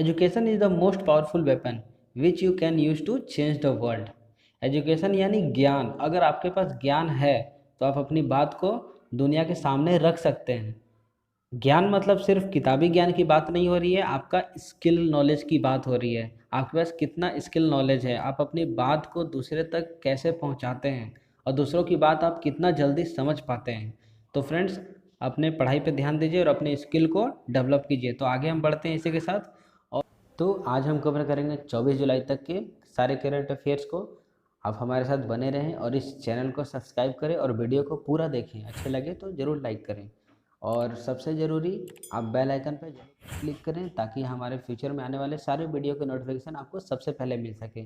Education is the most powerful weapon which you can use to change the world. Education यानी ज्ञान। अगर आपके पास ज्ञान है तो आप अपनी बात को दुनिया के सामने रख सकते हैं। ज्ञान मतलब सिर्फ किताबी ज्ञान की बात नहीं हो रही है, आपका स्किल नॉलेज की बात हो रही है। आपके पास कितना स्किल नॉलेज है, आप अपनी बात को दूसरे तक कैसे पहुंचाते हैं और दूसरों की बात आप कितना जल्दी समझ पाते हैं। तो फ्रेंड्स, अपने पढ़ाई पे ध्यान दीजिए और अपने स्किल को डेवलप कीजिए। तो आगे हम बढ़ते हैं इसी के साथ। और तो आज हम कवर करेंगे 24 जुलाई तक के सारे करंट अफेयर्स को। आप हमारे साथ बने रहें और इस चैनल को सब्सक्राइब करें और वीडियो को पूरा देखें। अच्छे लगे तो ज़रूर लाइक करें और सबसे ज़रूरी आप बेल आइकन पर जरूर क्लिक करें ताकि हमारे फ्यूचर में आने वाले सारे वीडियो के नोटिफिकेशन आपको सबसे पहले मिल सके।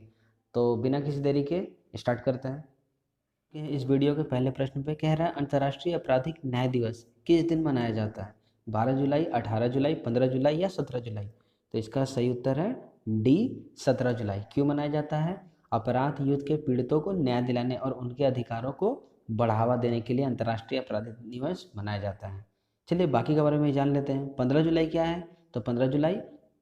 तो बिना किसी देरी के स्टार्ट करते हैं। इस वीडियो के पहले प्रश्न पे कह रहा है अंतर्राष्ट्रीय आपराधिक न्याय दिवस किस दिन मनाया जाता है? 12 जुलाई, 18 जुलाई, 15 जुलाई या 17 जुलाई? तो इसका सही उत्तर है डी, 17 जुलाई। क्यों मनाया जाता है? अपराध युद्ध के पीड़ितों को न्याय दिलाने और उनके अधिकारों को बढ़ावा देने के लिए अंतर्राष्ट्रीय आपराधिक दिवस मनाया जाता है। चलिए बाकी के बारे में जान लेते हैं। 15 जुलाई क्या है? तो 15 जुलाई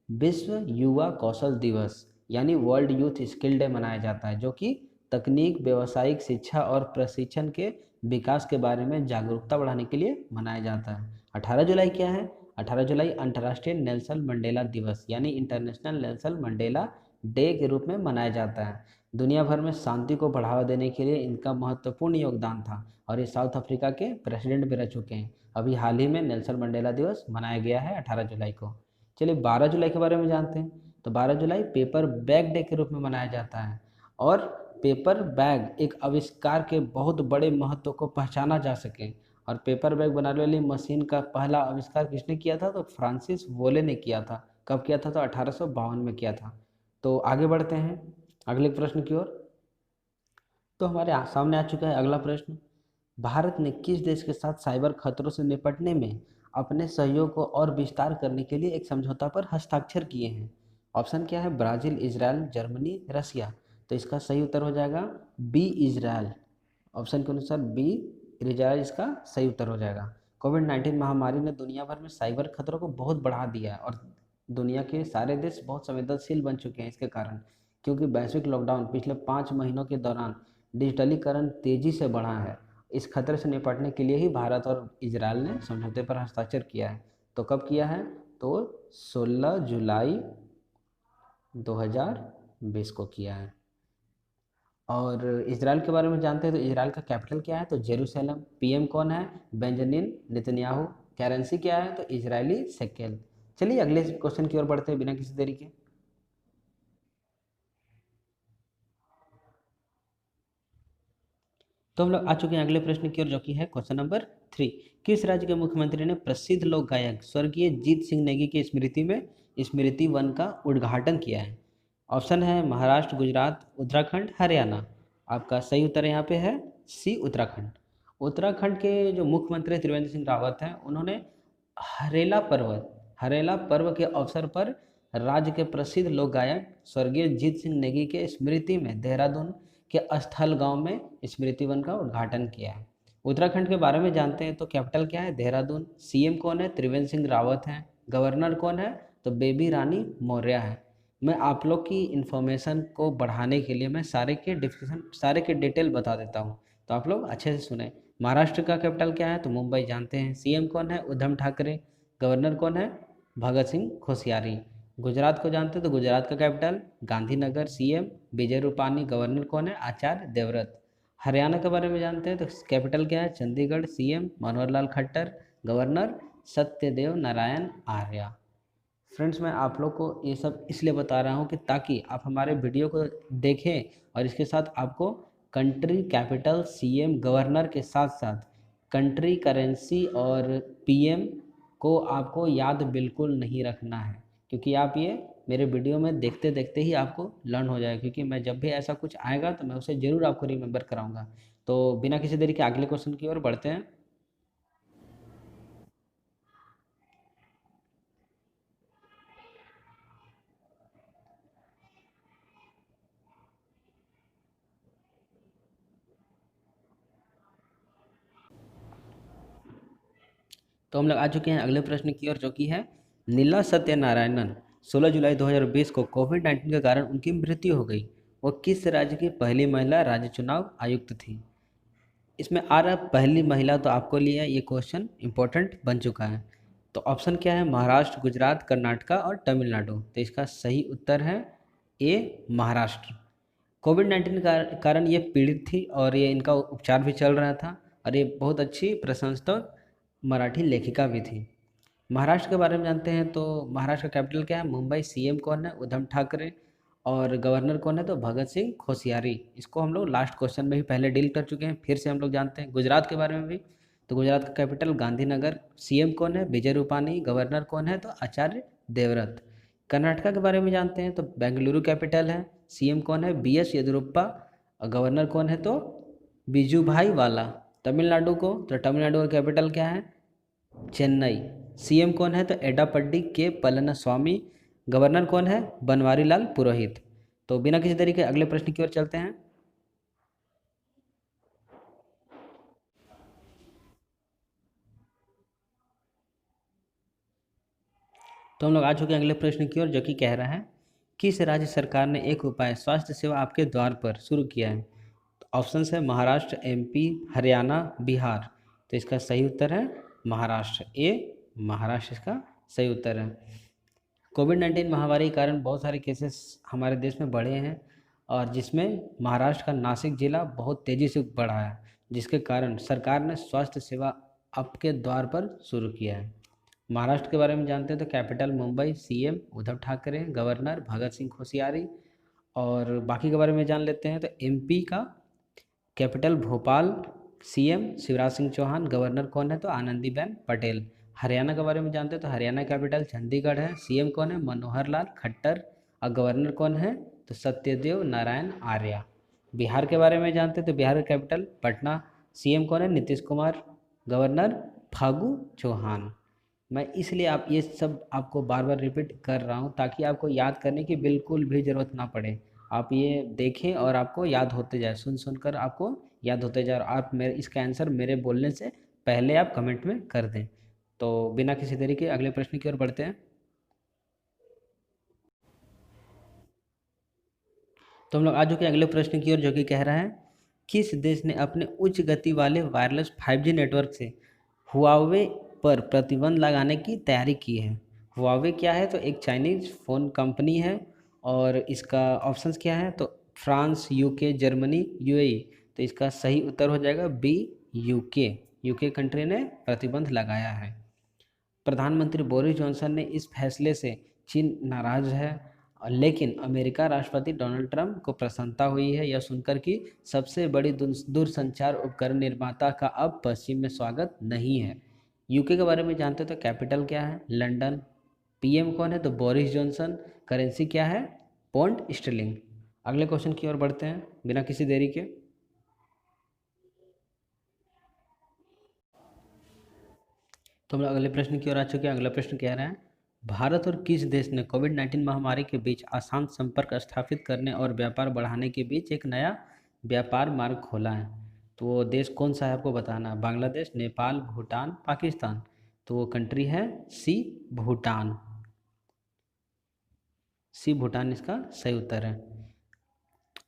विश्व युवा कौशल दिवस यानी वर्ल्ड यूथ स्किल डे मनाया जाता है, जो कि तकनीक, व्यावसायिक शिक्षा और प्रशिक्षण के विकास के बारे में जागरूकता बढ़ाने के लिए मनाया जाता है। 18 जुलाई क्या है? 18 जुलाई अंतर्राष्ट्रीय नेल्सन मंडेला दिवस यानी इंटरनेशनल नेल्सन मंडेला डे के रूप में मनाया जाता है। दुनिया भर में शांति को बढ़ावा देने के लिए इनका महत्वपूर्ण योगदान था और ये साउथ अफ्रीका के प्रेसिडेंट भी रह चुके हैं। अभी हाल ही में नेल्सन मंडेला दिवस मनाया गया है 18 जुलाई को। चलिए 12 जुलाई के बारे में जानते हैं। तो 12 जुलाई पेपर बैग डे के रूप में मनाया जाता है और पेपर बैग एक आविष्कार के बहुत बड़े महत्व को पहचाना जा सके। और पेपर बैग बनाने वाली मशीन का पहला आविष्कार किसने किया था? तो फ्रांसिस वोले ने किया था। कब किया था? तो 1852 में किया था। तो आगे बढ़ते हैं अगले प्रश्न की ओर। तो हमारे सामने आ चुका है अगला प्रश्न। भारत ने किस देश के साथ साइबर खतरों से निपटने में अपने सहयोग को और विस्तार करने के लिए एक समझौता पर हस्ताक्षर किए हैं? ऑप्शन क्या है? ब्राज़ील, इजराइल, जर्मनी, रसिया। तो इसका सही उत्तर हो जाएगा बी, इजराइल। ऑप्शन के अनुसार बी, इजराइल इसका सही उत्तर हो जाएगा। कोविड-19 महामारी ने दुनिया भर में साइबर खतरों को बहुत बढ़ा दिया है और दुनिया के सारे देश बहुत संवेदनशील बन चुके हैं इसके कारण, क्योंकि वैश्विक लॉकडाउन पिछले 5 महीनों के दौरान डिजिटलीकरण तेजी से बढ़ा है। इस खतरे से निपटने के लिए ही भारत और इजराइल ने समझौते पर हस्ताक्षर किया है। तो कब किया है? तो 16 जुलाई 2020 को किया है। और इजराइल के बारे में जानते हैं। तो इजराइल का कैपिटल क्या है? तो जेरूसलम। पीएम कौन है? Benjamin Netanyahu. करेंसी क्या है? तो इजरायली शेकेल। चलिए अगले क्वेश्चन की ओर बढ़ते हैं बिना किसी देरी के। तो हम लोग आ चुके हैं अगले प्रश्न की ओर, जो कि है क्वेश्चन नंबर 3। किस राज्य के मुख्यमंत्री ने प्रसिद्ध लोक गायक स्वर्गीय जीत सिंह नेगी की स्मृति में स्मृति वन का उद्घाटन किया है? ऑप्शन है महाराष्ट्र, गुजरात, उत्तराखंड, हरियाणा। आपका सही उत्तर यहाँ पे है सी, उत्तराखंड। उत्तराखंड के जो मुख्यमंत्री त्रिवेंद्र सिंह रावत हैं, उन्होंने हरेला पर्व के अवसर पर राज्य के प्रसिद्ध लोक गायक स्वर्गीय जीत सिंह नेगी के स्मृति में देहरादून के स्थल गांव में स्मृति वन का उद्घाटन किया है। उत्तराखंड के बारे में जानते हैं। तो कैपिटल क्या है? देहरादून। सीएम कौन है? त्रिवेंद्र सिंह रावत हैं। गवर्नर कौन है? तो बेबी रानी मौर्य है। मैं आप लोग की इन्फॉर्मेशन को बढ़ाने के लिए मैं सारे के डिटेल बता देता हूँ, तो आप लोग अच्छे से सुने। महाराष्ट्र का कैपिटल क्या है? तो मुंबई जानते हैं। सीएम कौन है? उद्धव ठाकरे। गवर्नर कौन है? भगत सिंह कोश्यारी। गुजरात को जानते हैं। तो गुजरात का capital Gandhinagar. CM Vijay Rupani. Governor कौन है? आचार्य देवव्रत। हरियाणा के बारे में जानते हैं। तो कैपिटल क्या है? Chandigarh. CM Manohar Lal Khattar. Governor Satyadev Narayan Arya. Friends, मैं आप लोग को ये सब इसलिए बता रहा हूँ कि ताकि आप हमारे वीडियो को देखें और इसके साथ आपको कंट्री कैपिटल, सीएम, गवर्नर के साथ साथ कंट्री करेंसी और पीएम को आपको याद बिल्कुल नहीं रखना है, क्योंकि आप ये मेरे वीडियो में देखते देखते ही आपको लर्न हो जाएगा। क्योंकि मैं जब भी ऐसा कुछ आएगा तो मैं उसे ज़रूर आपको रिमेंबर कराऊंगा। तो बिना किसी देरी के अगले क्वेश्चन की ओर बढ़ते हैं। तो हम लोग आ चुके हैं अगले प्रश्न की ओर, जो कि है नीला सत्यनारायणन 16 जुलाई 2020 को कोविड-19 के कारण उनकी मृत्यु हो गई। वो किस राज्य की पहली महिला राज्य चुनाव आयुक्त थी? इसमें आ रहा है पहली महिला, तो आपको लिए ये क्वेश्चन इंपॉर्टेंट बन चुका है। तो ऑप्शन क्या है? महाराष्ट्र, गुजरात, कर्नाटका और तमिलनाडु। तो इसका सही उत्तर है ए, महाराष्ट्र। कोविड-19 का कारण ये पीड़ित थी और ये इनका उपचार भी चल रहा था और ये बहुत अच्छी प्रशंसक मराठी लेखिका भी थी। महाराष्ट्र के बारे में जानते हैं तो महाराष्ट्र का कैपिटल क्या है? मुंबई। सीएम कौन है? उद्धव ठाकरे। और गवर्नर कौन है? तो भगत सिंह कोश्यारी। इसको हम लोग लास्ट क्वेश्चन में भी पहले डील कर चुके हैं, फिर से हम लोग जानते हैं गुजरात के बारे में भी। तो गुजरात का कैपिटल गांधीनगर। सीएम कौन है? विजय रूपानी। गवर्नर कौन है? तो आचार्य देवव्रत। कर्नाटका के बारे में जानते हैं तो बेंगलुरु कैपिटल है। सीएम कौन है? बीएस येदियुरप्पा। और गवर्नर कौन है? तो बिजुभाई वाला। तमिलनाडु को, तो तमिलनाडु का कैपिटल क्या है? चेन्नई। सीएम कौन है? तो एडापड्डी के पलनस्वामी। गवर्नर कौन है? बनवारी लाल पुरोहित। तो बिना किसी तरीके अगले प्रश्न की ओर चलते हैं। तो हम लोग आ चुके हैं अगले प्रश्न की ओर, जो कि कह रहा है किस राज्य सरकार ने एक उपाय स्वास्थ्य सेवा आपके द्वार पर शुरू किया है? तो ऑप्शन है महाराष्ट्र, एमपी, हरियाणा, बिहार। तो इसका सही उत्तर है महाराष्ट्र। ए, महाराष्ट्र इसका सही उत्तर है। कोविड-19 महामारी के कारण बहुत सारे केसेस हमारे देश में बढ़े हैं और जिसमें महाराष्ट्र का नासिक जिला बहुत तेज़ी से बढ़ा है, जिसके कारण सरकार ने स्वास्थ्य सेवा आपके द्वार पर शुरू किया है। महाराष्ट्र के बारे में जानते हैं तो capital Mumbai. CM Uddhav Thackeray. Governor Bhagat Singh Koshyari. और बाकी के बारे में जान लेते हैं तो एमपी का capital Bhopal. CM Shivraj Singh Chouhan. Governor कौन है? तो आनंदीबेन पटेल। हरियाणा के बारे में जानते हैं तो हरियाणा कैपिटल चंडीगढ़ है। सीएम कौन है? मनोहर लाल खट्टर। और गवर्नर कौन है? तो सत्यदेव नारायण आर्य। बिहार के बारे में जानते हैं तो बिहार का कैपिटल पटना। सीएम कौन है? नीतीश कुमार। गवर्नर फागू चौहान। मैं इसलिए आप ये सब आपको बार बार रिपीट कर रहा हूँ ताकि आपको याद करने की बिल्कुल भी ज़रूरत ना पड़े। आप ये देखें और आपको याद होते जाए, सुन सुनकर आपको याद होते जाए और आप मेरे इसका आंसर मेरे बोलने से पहले आप कमेंट में कर दें। तो बिना किसी देरी के अगले प्रश्न की ओर बढ़ते हैं। तो हम लोग आ चुके हैं अगले प्रश्न की ओर, जो कि कह रहा है किस देश ने अपने उच्च गति वाले वायरलेस 5G नेटवर्क से हुआवे पर प्रतिबंध लगाने की तैयारी की है? हुआवे क्या है? तो एक चाइनीज फ़ोन कंपनी है और इसका ऑप्शंस क्या है? तो फ्रांस, यूके, जर्मनी, यूएई। तो इसका सही उत्तर हो जाएगा बी, यूके। यूके कंट्री ने प्रतिबंध लगाया है। प्रधानमंत्री बोरिस जॉनसन ने इस फैसले से चीन नाराज है, लेकिन अमेरिका राष्ट्रपति डोनाल्ड ट्रंप को प्रसन्नता हुई है यह सुनकर कि सबसे बड़ी दूरसंचार उपकरण निर्माता का अब पश्चिम में स्वागत नहीं है। यूके के बारे में जानते हो तो कैपिटल क्या है? लंदन। पीएम कौन है? तो बोरिस जॉनसन। करेंसी क्या है? Pond Stirling. अगले क्वेश्चन की ओर बढ़ते हैं बिना किसी देरी के। तो हम लोग अगले प्रश्न की ओर आ चुके हैं। अगला प्रश्न कह रहा है भारत और किस देश ने कोविड-19 महामारी के बीच आसान संपर्क स्थापित करने और व्यापार बढ़ाने के बीच एक नया व्यापार मार्ग खोला है? तो वो देश कौन सा है आपको बताना है। बांग्लादेश, नेपाल, भूटान, पाकिस्तान। तो वो कंट्री है सी, भूटान। सी, भूटान इसका सही उत्तर है।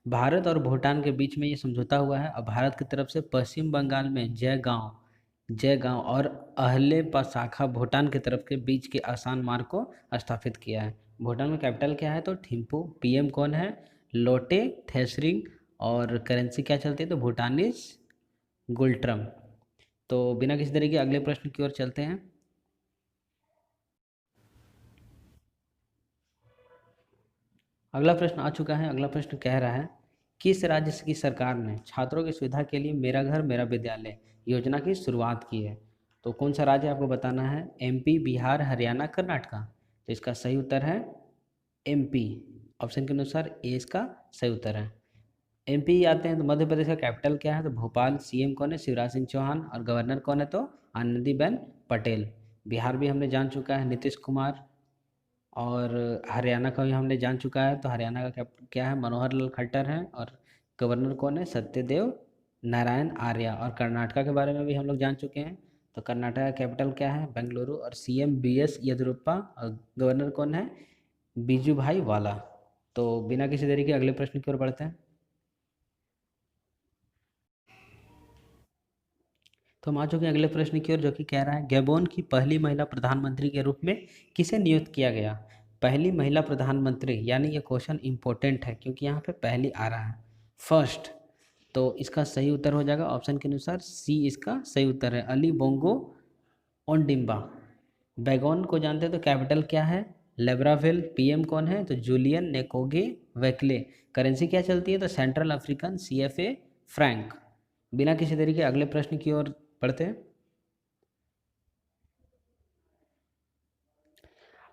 भारत और भूटान के बीच में ये समझौता हुआ है और भारत की तरफ से पश्चिम बंगाल में जयगांव और अहले शाखा भूटान की तरफ के बीच के आसान मार्ग को स्थापित किया है। भूटान में कैपिटल क्या है? तो थिम्पू। पीएम कौन है? लोटे थेसरिंग। और करेंसी क्या चलती है? तो भूटानीज गुल्ट्रम। तो बिना किसी तरीके अगले प्रश्न की ओर चलते हैं। अगला प्रश्न आ चुका है। अगला प्रश्न कह रहा है किस राज्य की सरकार ने छात्रों की सुविधा के लिए मेरा घर मेरा विद्यालय योजना की शुरुआत की है? तो कौन सा राज्य आपको बताना है? एमपी, बिहार, हरियाणा, कर्नाटका। तो इसका सही उत्तर है एमपी। ऑप्शन के अनुसार ए इसका सही उत्तर है। एमपी आते हैं तो मध्य प्रदेश का कैपिटल क्या है? तो भोपाल। सीएम कौन है? शिवराज सिंह चौहान। और गवर्नर कौन है? तो आनंदीबेन पटेल। बिहार भी हमने जान चुका है, नीतीश कुमार। और हरियाणा का भी हमने जान चुका है, तो हरियाणा का क्या है? मनोहर लाल खट्टर हैं। और गवर्नर कौन है? सत्यदेव नारायण आर्य। और कर्नाटका के बारे में भी हम लोग जान चुके हैं, तो कर्नाटका का कैपिटल क्या है? बेंगलुरु। और सीएम बीएस येदियुरप्पा। और गवर्नर कौन है? बीजू भाई वाला। तो बिना किसी देरी के अगले प्रश्न की ओर बढ़ते हैं। तो हम आ चुके हैं अगले प्रश्न की ओर, जो कि कह रहा है गैबोन की पहली महिला प्रधानमंत्री के रूप में किसे नियुक्त किया गया। पहली महिला प्रधानमंत्री, यानी ये क्वेश्चन इंपॉर्टेंट है क्योंकि यहाँ पे पहली आ रहा है, फर्स्ट। तो इसका सही उत्तर हो जाएगा ऑप्शन के अनुसार सी, इसका सही उत्तर है अली बोंगो ओंडिम्बा। बैगोन को जानते हैं तो कैपिटल क्या है, लेब्राविल। पीएम कौन है, तो जूलियन नेकोगे वेकले। करेंसी क्या चलती है, तो सेंट्रल अफ्रीकन सीएफए फ्रैंक। बिना किसी देरी के अगले प्रश्न की ओर बढ़ते हैं।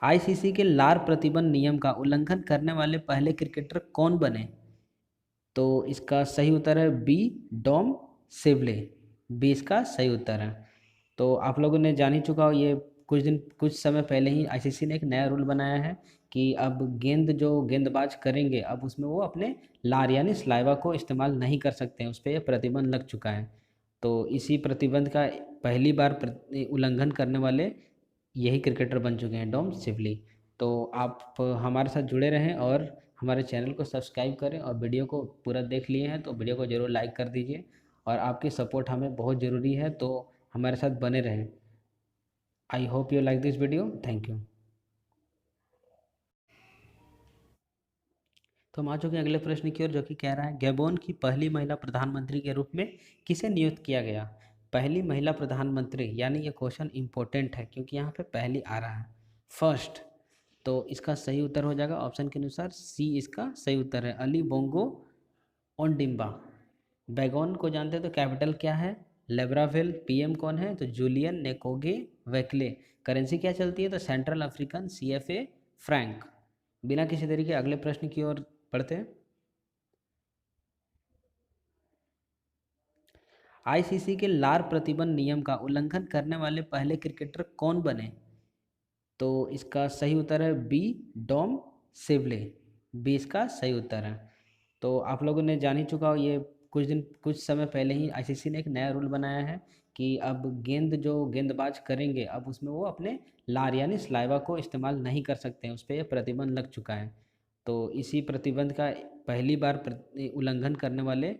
आईसीसी के लार प्रतिबंध नियम का उल्लंघन करने वाले पहले क्रिकेटर कौन बने। तो इसका सही उत्तर है बी, डॉम सिवले। बी इसका सही उत्तर है। तो आप लोगों ने जान ही चुका हो, ये कुछ समय पहले ही आईसीसी ने एक नया रूल बनाया है कि अब गेंद जो गेंदबाज करेंगे, अब उसमें वो अपने लार यानी स्लाइवा को इस्तेमाल नहीं कर सकते हैं, उस पर यह प्रतिबंध लग चुका है। तो इसी प्रतिबंध का पहली बार उल्लंघन करने वाले यही क्रिकेटर बन चुके हैं, डॉम सिवली। तो आप हमारे साथ जुड़े रहें और हमारे चैनल को सब्सक्राइब करें, और वीडियो को पूरा देख लिए हैं तो वीडियो को ज़रूर लाइक कर दीजिए, और आपकी सपोर्ट हमें बहुत ज़रूरी है, तो हमारे साथ बने रहें। I hope you like this video, thank you. तो हम आ चुके हैं अगले प्रश्न की ओर, जो कि कह रहा है गैबोन की पहली महिला प्रधानमंत्री के रूप में किसे नियुक्त किया गया। पहली महिला प्रधानमंत्री, यानी ये क्वेश्चन इंपॉर्टेंट है क्योंकि यहाँ पे पहली आ रहा है, फर्स्ट। तो इसका सही उत्तर हो जाएगा ऑप्शन के अनुसार सी, इसका सही उत्तर है अली बोंगो ओंडिम्बा। बैगोन को जानते हैं तो कैपिटल क्या है, लेब्राविल। पीएम कौन है, तो जूलियन नेकोगे वेकले। करेंसी क्या चलती है, तो सेंट्रल अफ्रीकन सीएफए फ्रैंक। बिना किसी देरी के अगले प्रश्न की ओर बढ़ते हैं। आईसीसी के लार प्रतिबंध नियम का उल्लंघन करने वाले पहले क्रिकेटर कौन बने। तो इसका सही उत्तर है बी, डॉम सिवले। बी इसका सही उत्तर है। तो आप लोगों ने जान ही चुका हो, ये कुछ समय पहले ही आईसीसी ने एक नया रूल बनाया है कि अब गेंद जो गेंदबाज करेंगे, अब उसमें वो अपने लार यानी स्लाइवा को इस्तेमाल नहीं कर सकते हैं, उस पर यह प्रतिबंध लग चुका है। तो इसी प्रतिबंध का पहली बार उल्लंघन करने वाले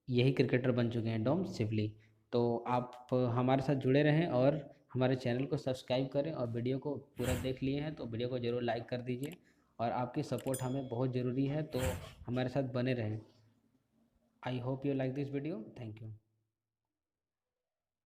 यही क्रिकेटर बन चुके हैं, डॉम सिवली। तो आप हमारे साथ जुड़े रहें और हमारे चैनल को सब्सक्राइब करें, और वीडियो को पूरा देख लिए हैं तो वीडियो को ज़रूर लाइक कर दीजिए, और आपकी सपोर्ट हमें बहुत ज़रूरी है, तो हमारे साथ बने रहें। I hope you like this video, thank you.